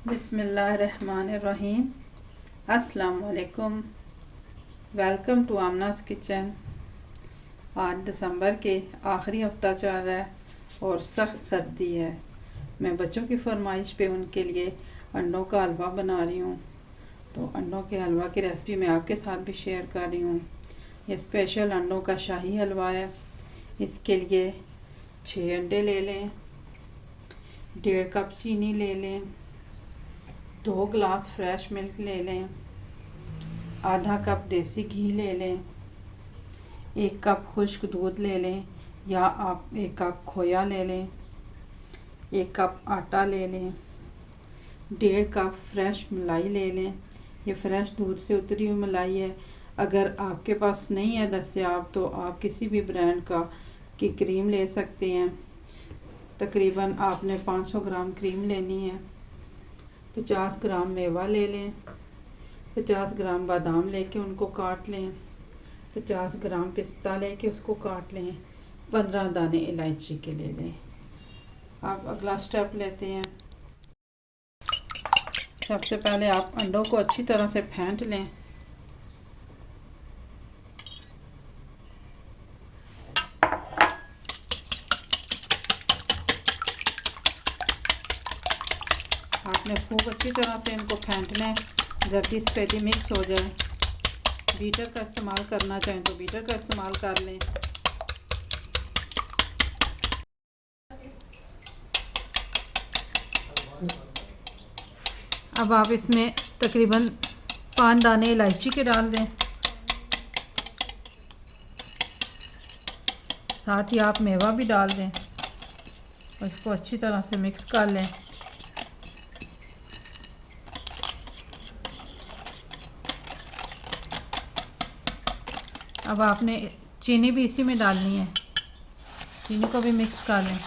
बिस्मिल्लाहिर्रहमानिर्रहीम। अस्सलाम वालेकुम। Welcome to Aamna's kitchen. आज दिसंबर के आखिरी हफ्ता चल रहा है और सख्त सर्दी है। मैं बच्चों की फरमाइश पे उनके लिए अंडों का हलवा बना रही हूँ। तो अंडों के हलवा की रेसिपी मैं आपके साथ भी शेयर कर रही हूँ। ये स्पेशल अंडों का शाही हलवा है। इसके लिए 6 अंडे ले लें, 1.5 कप चीनी ले लें, 2 गिलास फ्रेश मिल्क ले लें, आधा कप देसी घी ले लें, 1 कप खुश्क दूध ले लें या आप 1 कप खोया ले लें, 1 कप आटा ले लें, 1.5 कप फ्रेश मलाई ले लें। ये फ्रेश दूध से उतरी हुई मलाई है। अगर आपके पास नहीं है दस्तयाब तो आप किसी भी ब्रांड की क्रीम ले सकते हैं। तकरीबन आपने 500 ग्राम क्रीम लेनी है। 50 ग्राम मेवा ले लें, 50 ग्राम बादाम लेके उनको काट लें, 50 ग्राम पिस्ता लेके उसको काट लें, 15 दाने इलायची के ले लें। अब अगला स्टेप लेते हैं। सबसे पहले आप अंडों को अच्छी तरह से फेंट लें। आपने खूब अच्छी तरह से इनको फेंटना है, जल्दी स्पेडी मिक्स हो जाए। बीटर का इस्तेमाल करना चाहें तो बीटर का इस्तेमाल कर लें। अब आप इसमें तकरीबन 5 दाने इलायची के डाल दें। साथ ही आप मेवा भी डाल दें और इसको अच्छी तरह से मिक्स कर लें। अब आपने चीनी भी इसी में डालनी है। चीनी को भी मिक्स कर लें।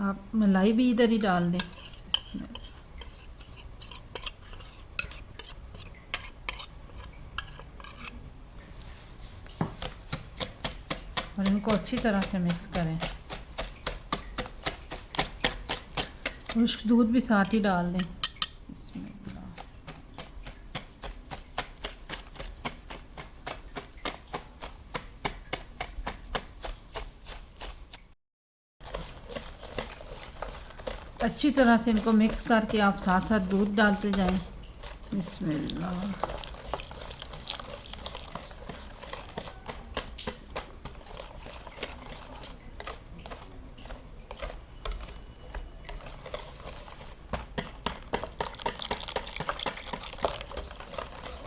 आप मलाई भी इधर ही डाल दें। और इनको अच्छी तरह से मिक्स करें। खुश्क दूध भी साथ ही डाल दें। अच्छी तरह से इनको मिक्स करके आप साथ साथ दूध डालते जाएं। बिस्मिल्लाह।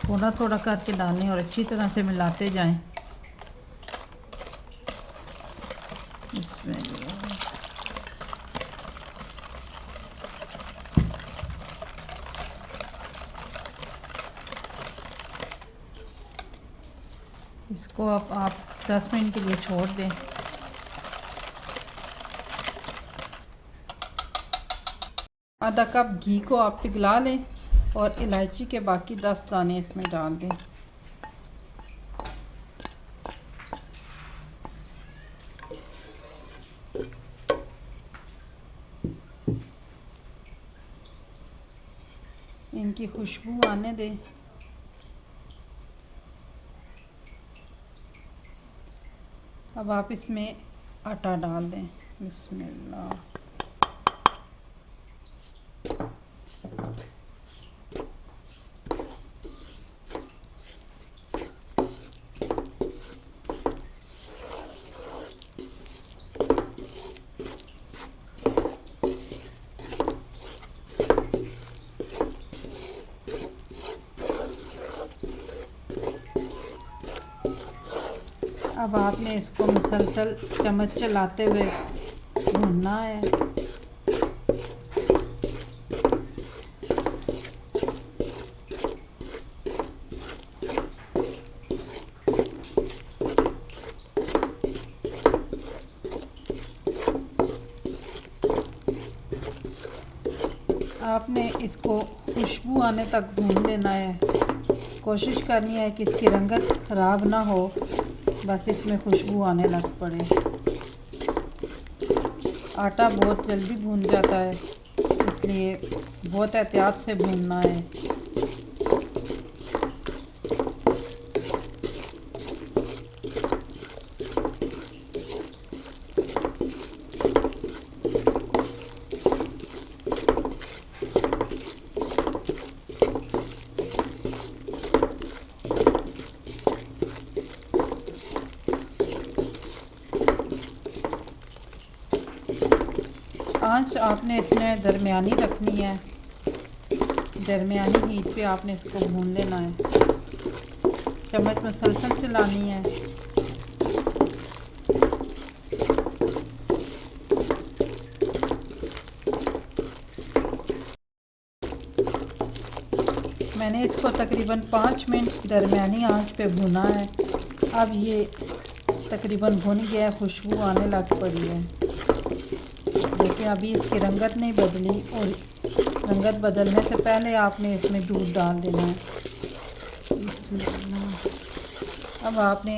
थोड़ा थोड़ा करके डालें और अच्छी तरह से मिलाते जाएं। बिस्मिल्लाह। इसको आप 10 मिनट के लिए छोड़ दें। आधा कप घी को आप पिघला लें और इलायची के बाकी 10 दाने इसमें डाल दें। इनकी खुशबू आने दें। अब आप इसमें आटा डाल दें। बिस्मिल्लाह। अब आपने इसको मुसलसल चम्मच चलाते हुए भूनना है। आपने इसको खुशबू आने तक भून लेना है। कोशिश करनी है कि इसकी रंगत ख़राब ना हो, बस इसमें खुशबू आने लग पड़े। आटा बहुत जल्दी भून जाता है, इसलिए बहुत एहतियात से भूनना है। आंच आपने इसमें दरमियानी रखनी है, दरमियानी हीट पे आपने इसको भून लेना है। चम्मच मसलसल चलानी है। मैंने इसको तकरीबन 5 मिनट दरमियानी आंच पे भुना है। अब ये तकरीबन भुन गया है, खुशबू आने लग पड़ी है। देखिए अभी इसकी रंगत नहीं बदली, और रंगत बदलने से पहले आपने इसमें दूध डाल देना है। अब आपने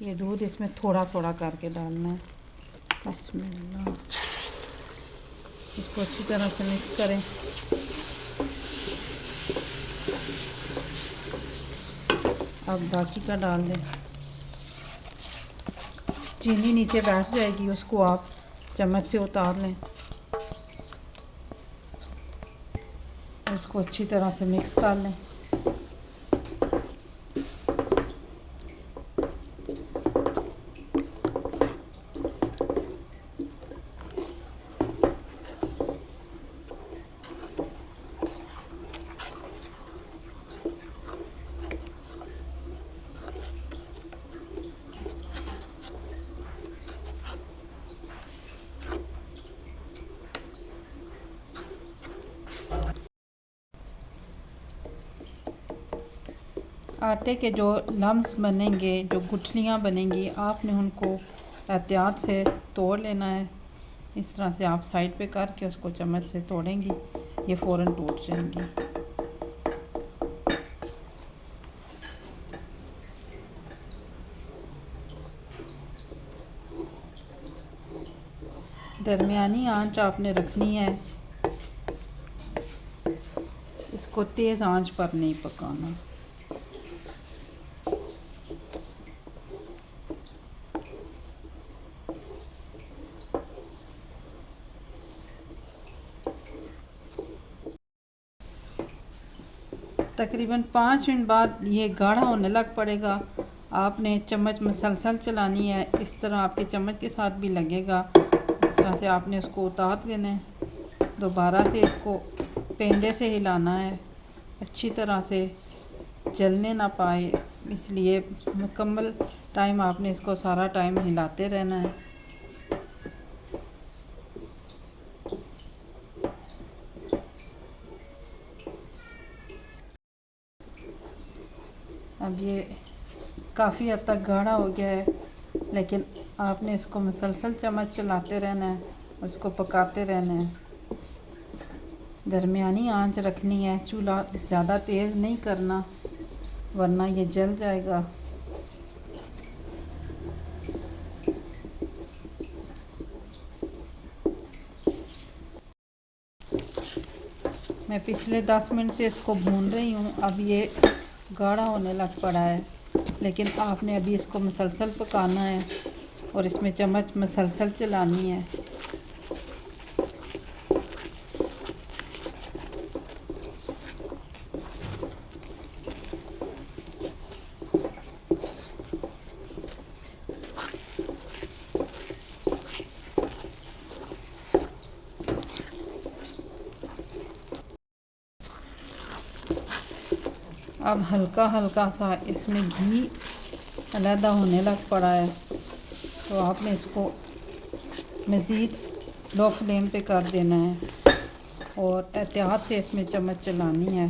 ये दूध इसमें थोड़ा थोड़ा करके डालना है। बिस्मिल्लाह। इसको अच्छी तरह से मिक्स करें। अब बाकी का डाल दें। चीनी नीचे बैठ जाएगी, उसको आप चम्मच से उतार लें। इसको अच्छी तरह से मिक्स कर लें। आटे के जो लम्स बनेंगे, जो गुठलियाँ बनेंगी, आपने उनको एहतियात से तोड़ लेना है। इस तरह से आप साइड पे करके उसको चम्मच से तोड़ेंगी, ये फ़ौरन टूट जाएंगी। दरमियानी आंच आपने रखनी है, इसको तेज़ आंच पर नहीं पकाना। तकरीबन 5 मिनट बाद ये गाढ़ा होने लग पड़ेगा। आपने चम्मच मसलसल चलानी है, इस तरह आपके चम्मच के साथ भी लगेगा। इस तरह से आपने उसको उतार देना है। दोबारा से इसको पेंदे से हिलाना है, अच्छी तरह से जलने ना पाए, इसलिए मुकम्मल टाइम आपने इसको सारा टाइम हिलाते रहना है। अब ये काफ़ी हद तक गाढ़ा हो गया है, लेकिन आपने इसको मुसलसल चम्मच चलाते रहना है और इसको पकाते रहना है। दरमियानी आंच रखनी है, चूल्हा ज़्यादा तेज़ नहीं करना वरना ये जल जाएगा। मैं पिछले 10 मिनट से इसको भून रही हूँ। अब ये गाढ़ा होने लग पड़ा है, लेकिन आपने अभी इसको मुसलसल पकाना है और इसमें चम्मच मुसलसल चलानी है। अब हल्का हल्का सा इसमें घी अलहदा होने लग पड़ा है, तो आपने इसको मज़ीद लो फ्लेम पे कर देना है और एहतियात से इसमें चम्मच चलानी है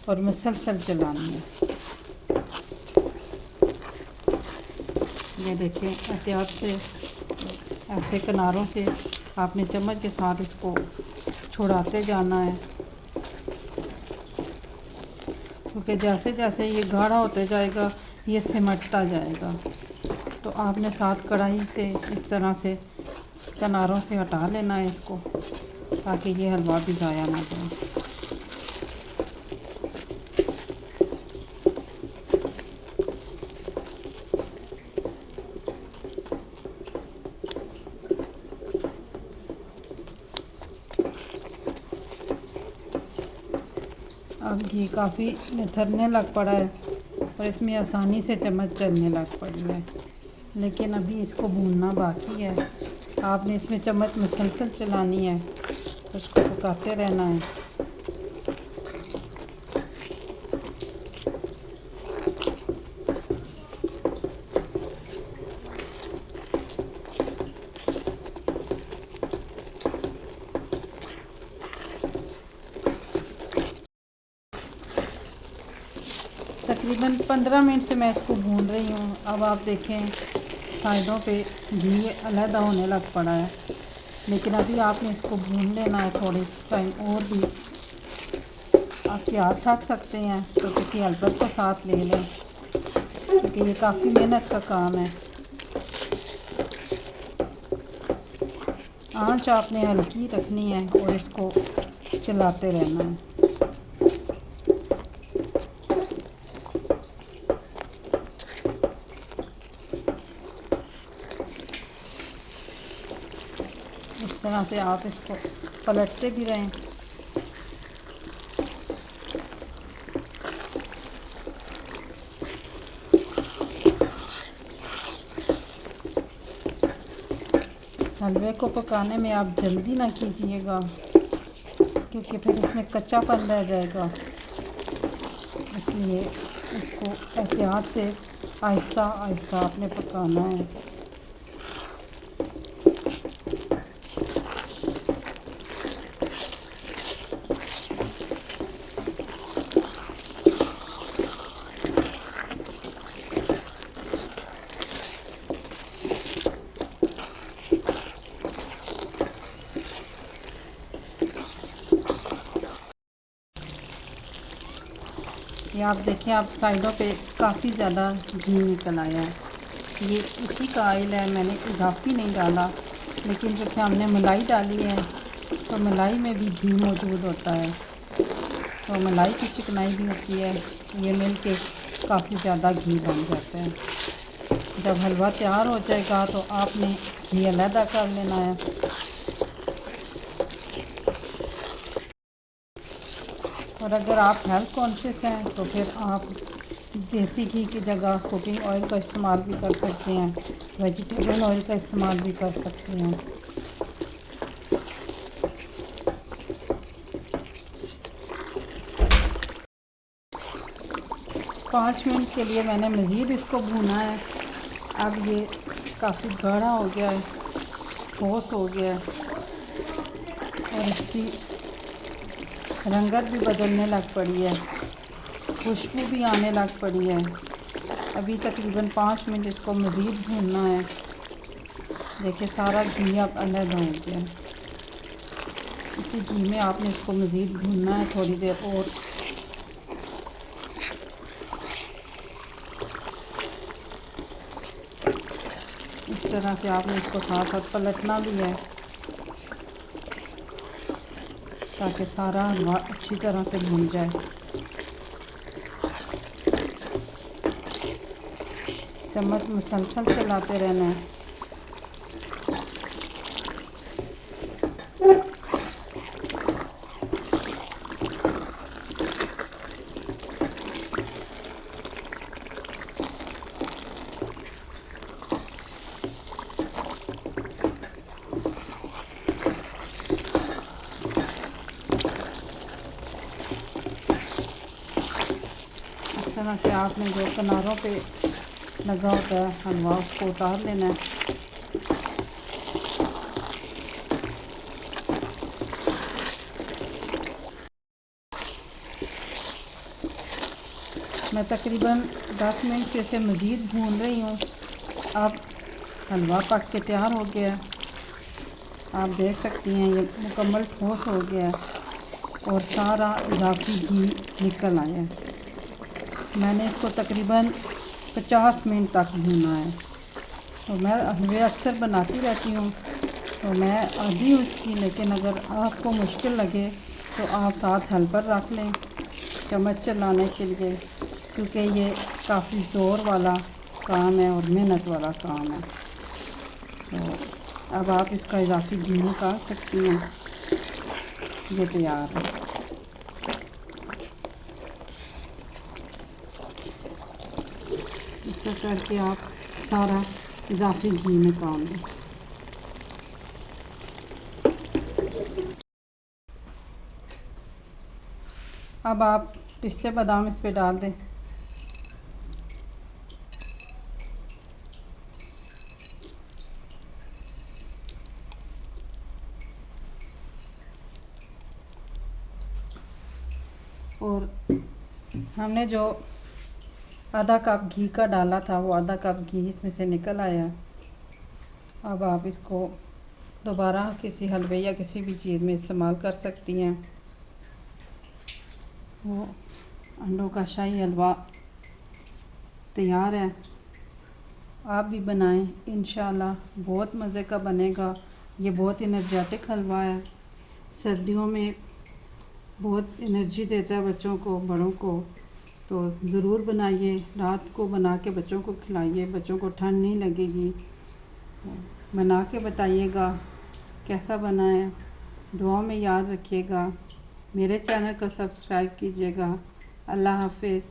और मुसलसल चलानी है। ये देखें, एहतियात से ऐसे किनारों से आपने चम्मच के साथ इसको छुड़ाते जाना है। क्योंकि जैसे जैसे ये गाढ़ा होते जाएगा ये सिमटता जाएगा। तो आपने साथ कढ़ाई से इस तरह से किनारों से हटा लेना है इसको, ताकि ये हलवा भी ज़ाया ना जाए। अब घी काफ़ी निथरने लग पड़ा है और इसमें आसानी से चम्मच चलने लग पड़ी है, लेकिन अभी इसको भूनना बाकी है। आपने इसमें चम्मच मुसलसल चलानी है, उसको पकाते रहना है। तकरीबन 15 मिनट से मैं इसको भून रही हूँ। अब आप देखें साइडों पे घी अलहदा होने लग पड़ा है, लेकिन अभी आपने इसको भून लेना है थोड़ी टाइम और भी। आप प्याज रख सकते हैं तो किसी हेल्पर को साथ ले लें, क्योंकि ये काफ़ी मेहनत का काम है। आंच आपने हल्की रखनी है और इसको चलाते रहना है। इस तरह से आप इसको पलटते भी रहें। हलवे को पकाने में आप जल्दी ना कीजिएगा, क्योंकि फिर इसमें कच्चापन रह जाएगा। इसलिए इसको एहतियात से आहिस्ता आहिस्ता आपने पकाना है। ये आप देखें, आप साइडों पे काफ़ी ज़्यादा घी निकल आया है। ये इसी का ऑयल है, मैंने इजाफी नहीं डाला, लेकिन जब हमने मलाई डाली है तो मलाई में भी घी मौजूद होता है, तो मलाई की चिकनाई भी होती है। ये मिल के काफ़ी ज़्यादा घी बन जाता है। जब हलवा तैयार हो जाएगा तो आपने घी अलहदा कर लेना है। और अगर आप हेल्थ कॉन्शियस हैं तो फिर आप देसी घी की जगह कुकिंग ऑयल का इस्तेमाल भी कर सकते हैं, वेजिटेबल ऑयल का इस्तेमाल भी कर सकते हैं। पाँच मिनट के लिए मैंने मज़ीद इसको भूना है। अब ये काफ़ी गाढ़ा हो गया है, ठोस हो गया है और इसकी रंगत भी बदलने लग पड़ी है, खुशबू भी आने लग पड़ी है। अभी तकरीबन 5 मिनट इसको मज़ीद भूनना है। देखिए सारा घी अब अलग हो गया। इसी घी में आपने इसको मज़ीद भूनना है थोड़ी देर और। इस तरह से आपने इसको साथ साथ पलटना भी है, ताकि सारा हलवा अच्छी तरह से भून जाए। चम्मच मुसलसल चलाते रहना है। इस तरह से आपने जो किनारों पे लगा होता है हलवा उसको उतार लेना है। मैं तकरीबन 10 मिनट से इसे मज़ीद भून रही हूँ। अब हलवा पक के तैयार हो गया है। आप देख सकती हैं ये मुकम्मल ठोस हो गया है और सारा इजाफी घी निकल आया है। मैंने इसको तकरीबन 50 मिनट तक भूना है। तो मैं हलवे अक्सर बनाती रहती हूँ, तो मैं आदी हूँ इसकी, लेकिन अगर आपको मुश्किल लगे तो आप साथ हेल्पर रख लें चम्मच चलाने के लिए, क्योंकि ये काफ़ी ज़ोर वाला काम है और मेहनत वाला काम है। तो अब आप इसका इजाफी घी निकाल सकती हैं। ये तैयार है। इस तरह करके आप सारा इजाफी घी निकाल दें। अब आप पिस्ते बादाम इस पे डाल दें। और हमने जो आधा कप घी का डाला था, वो आधा कप घी इसमें से निकल आया। अब आप इसको दोबारा किसी हलवे या किसी भी चीज़ में इस्तेमाल कर सकती हैं। वो अंडों का शाही हलवा तैयार है। आप भी बनाएं, इंशाल्लाह बहुत मज़े का बनेगा। ये बहुत एनर्जेटिक हलवा है, सर्दियों में बहुत एनर्जी देता है बच्चों को, बड़ों को। तो ज़रूर बनाइए, रात को बना के बच्चों को खिलाइए, बच्चों को ठंड नहीं लगेगी। बना के बताइएगा कैसा बना है। दुआ में याद रखिएगा। मेरे चैनल को सब्सक्राइब कीजिएगा। अल्लाह हाफ़िज़।